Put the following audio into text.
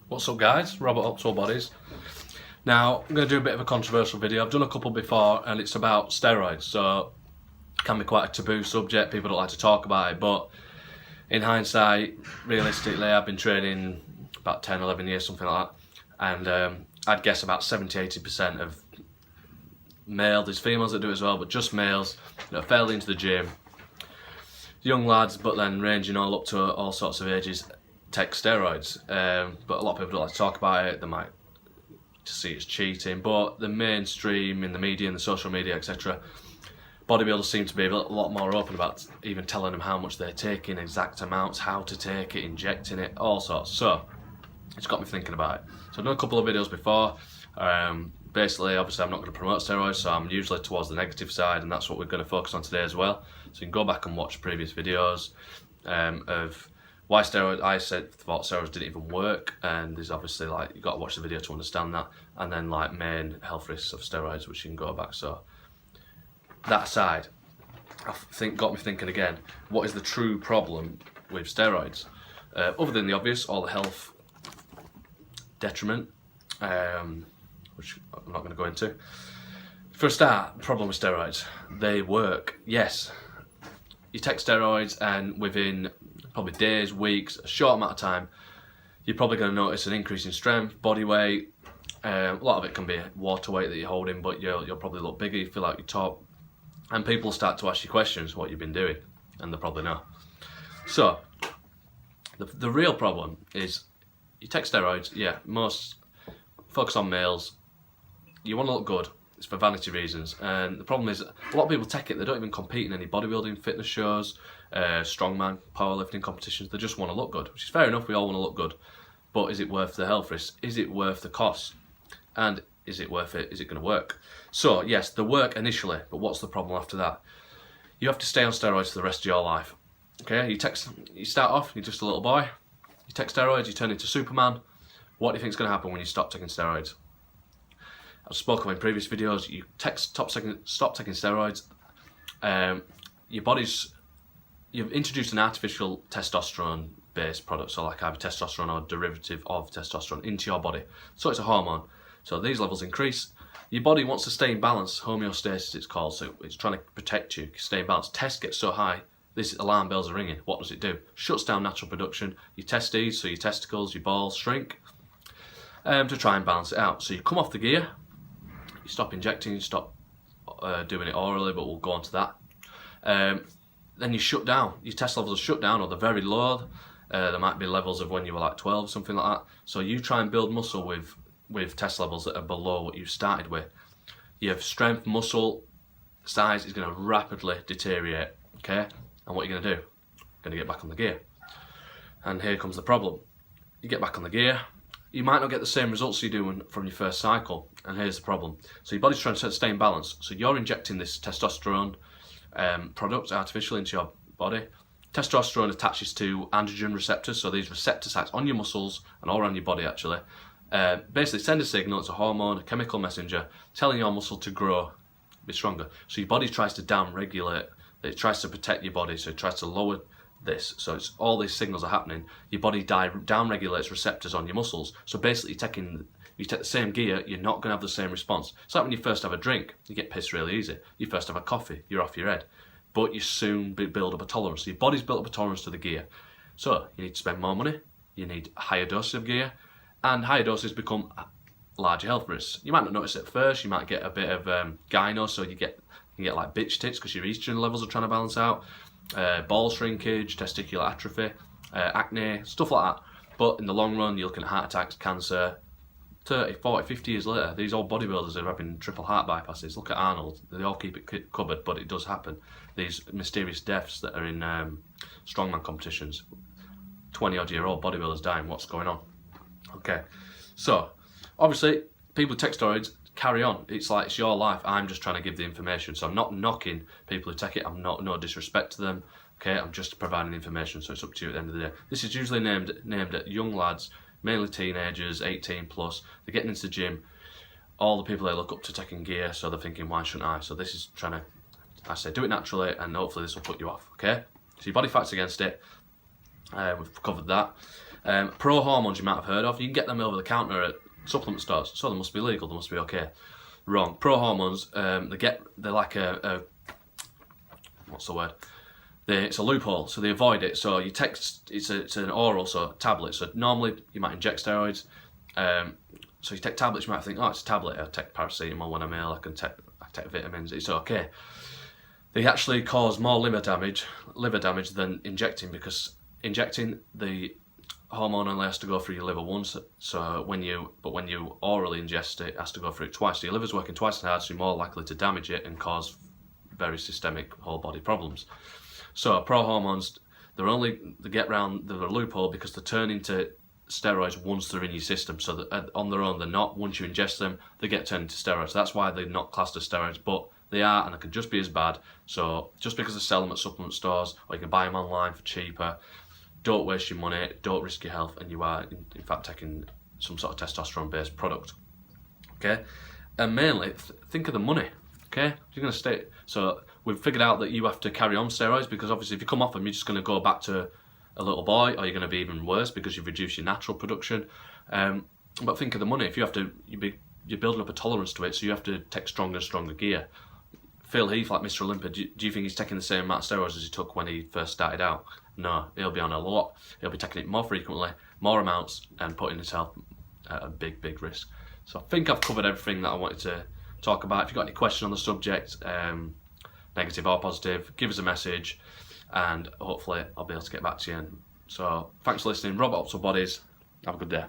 What's up guys, Robert Upsall Bodies. Now I'm going to do a bit of a controversial video. I've done a couple before and it's about steroids, so it can be quite a taboo subject, people don't like to talk about it, but in hindsight, realistically, I've been training about 10-11 years, something like that, and I'd guess about 70-80% of male, there's females that do it as well, but just males that are fairly into the gym, young lads, but then ranging all up to all sorts of ages, take steroids. But a lot of people don't like to talk about it, they might just see it's cheating, but the mainstream in the media and the social media, etc., bodybuilders seem to be a lot more open about even telling them how much they're taking, exact amounts, how to take it, injecting it, all sorts. So it's got me thinking about it. So I've done a couple of videos before. Basically, obviously I'm not going to promote steroids, so I'm usually towards the negative side, and that's what we're going to focus on today as well. So you can go back and watch previous videos of why steroids. I thought steroids didn't even work, and there's obviously, like, you've got to watch the video to understand that, and then like main health risks of steroids, which you can go back. So that aside, I think got me thinking again, what is the true problem with steroids? Other than the obvious, all the health detriment, which I'm not going to go into. For a start, the problem with steroids, they work. Yes, you take steroids and within probably days, weeks, a short amount of time, you're probably going to notice an increase in strength, body weight. A lot of it can be water weight that you're holding, but you'll probably look bigger, you feel like you're top. And people start to ask you questions, what you've been doing, and they probably know. So, the real problem is, you take steroids, yeah, most focus on males, you want to look good, it's for vanity reasons, and the problem is, a lot of people take it, they don't even compete in any bodybuilding, fitness shows, strongman, powerlifting competitions, they just want to look good, which is fair enough, we all want to look good, but is it worth the health risk? Is it worth the cost? And is it worth it? Is it going to work? So yes, the work initially, but what's the problem after that? You have to stay on steroids for the rest of your life. Okay, you start off, you're just a little boy, you take steroids, you turn into Superman. What do you think is going to happen when you stop taking steroids? I've spoken in previous videos, you stop taking steroids, you've introduced an artificial testosterone based product, so like either testosterone or derivative of testosterone into your body. So it's a hormone. So these levels increase. Your body wants to stay in balance, homeostasis it's called, so it's trying to protect you, stay in balance. Test gets so high, this alarm bells are ringing. What does it do? Shuts down natural production. Your testes, so your testicles, your balls shrink to try and balance it out. So you come off the gear, you stop injecting, you stop doing it orally, but we'll go on to that. Then you shut down, your test levels are shut down, or they're very low. There might be levels of when you were like 12, something like that. So you try and build muscle with test levels that are below what you started with. Your strength, muscle size is going to rapidly deteriorate, okay? And what are you going to do? You're going to get back on the gear. And here comes the problem. You get back on the gear, you might not get the same results you do from your first cycle, and here's the problem. So your body's trying to stay in balance, so you're injecting this testosterone product artificially into your body. Testosterone attaches to androgen receptors, so these receptor sites on your muscles and all around your body actually, basically send a signal, it's a hormone, a chemical messenger, telling your muscle to grow, be stronger. So your body tries to down-regulate, it tries to protect your body, so it tries to lower this. So it's all these signals are happening, your body down-regulates receptors on your muscles. So basically you take the same gear, you're not going to have the same response. It's like when you first have a drink, you get pissed really easy. You first have a coffee, you're off your head. But you soon build up a tolerance. So your body's built up a tolerance to the gear. So you need to spend more money, you need higher doses of gear, and higher doses become larger health risks. You might not notice it at first, you might get a bit of gyno, so you get like bitch tits because your estrogen levels are trying to balance out, ball shrinkage, testicular atrophy, acne, stuff like that. But in the long run, you're looking at heart attacks, cancer. 30, 40, 50 years later, these old bodybuilders are having triple heart bypasses. Look at Arnold, they all keep it covered, but it does happen. These mysterious deaths that are in strongman competitions. 20-odd-year-old bodybuilders dying, what's going on? Okay, so obviously people who take steroids carry on. It's like, it's your life, I'm just trying to give the information. So I'm not knocking people who take it, I'm not, no disrespect to them. Okay, I'm just providing information, so it's up to you at the end of the day. This is usually named at young lads, mainly teenagers, 18 plus. They're getting into the gym. All the people they look up to taking gear, so they're thinking, why shouldn't I? So this is trying to, I say, do it naturally, and hopefully this will put you off, okay? So your body fights against it. We've covered that. Pro hormones you might have heard of. You can get them over the counter at supplement stores, so they must be legal. They must be okay. Wrong. Pro hormones, they're like a what's the word? It's a loophole, so they avoid it. So you take it's an oral, so tablet. So normally you might inject steroids. So you take tablets, you might think, oh, it's a tablet. I take paracetamol when I'm ill. I take vitamins. It's okay. They actually cause more liver damage than injecting, because injecting the hormone only has to go through your liver once. So when you orally ingest it, it has to go through it twice. So your liver's working twice as hard, so you're more likely to damage it and cause very systemic whole body problems. So pro hormones, they get round the loophole because they turn into steroids once they're in your system. So that on their own they're not. Once you ingest them, they get turned into steroids. That's why they're not classed as steroids, but they are, and they can just be as bad. So just because they sell them at supplement stores, or you can buy them online for cheaper, don't waste your money, don't risk your health, and you are in fact taking some sort of testosterone based product. Okay, and mainly think of the money. Okay, you're going to stay. So we've figured out that you have to carry on steroids, because obviously if you come off them, you're just going to go back to a little boy, or you're going to be even worse because you've reduced your natural production. But think of the money. If you have to, you're building up a tolerance to it, so you have to take stronger and stronger gear. Phil Heath, like Mr. Olympia, do you think he's taking the same amount of steroids as he took when he first started out? No, he'll be on a lot. He'll be taking it more frequently, more amounts, and putting himself at a big, big risk. So I think I've covered everything that I wanted to talk about. If you've got any question on the subject, negative or positive, give us a message, and hopefully I'll be able to get back to you. So thanks for listening. Robot Optimal Bodies. Have a good day.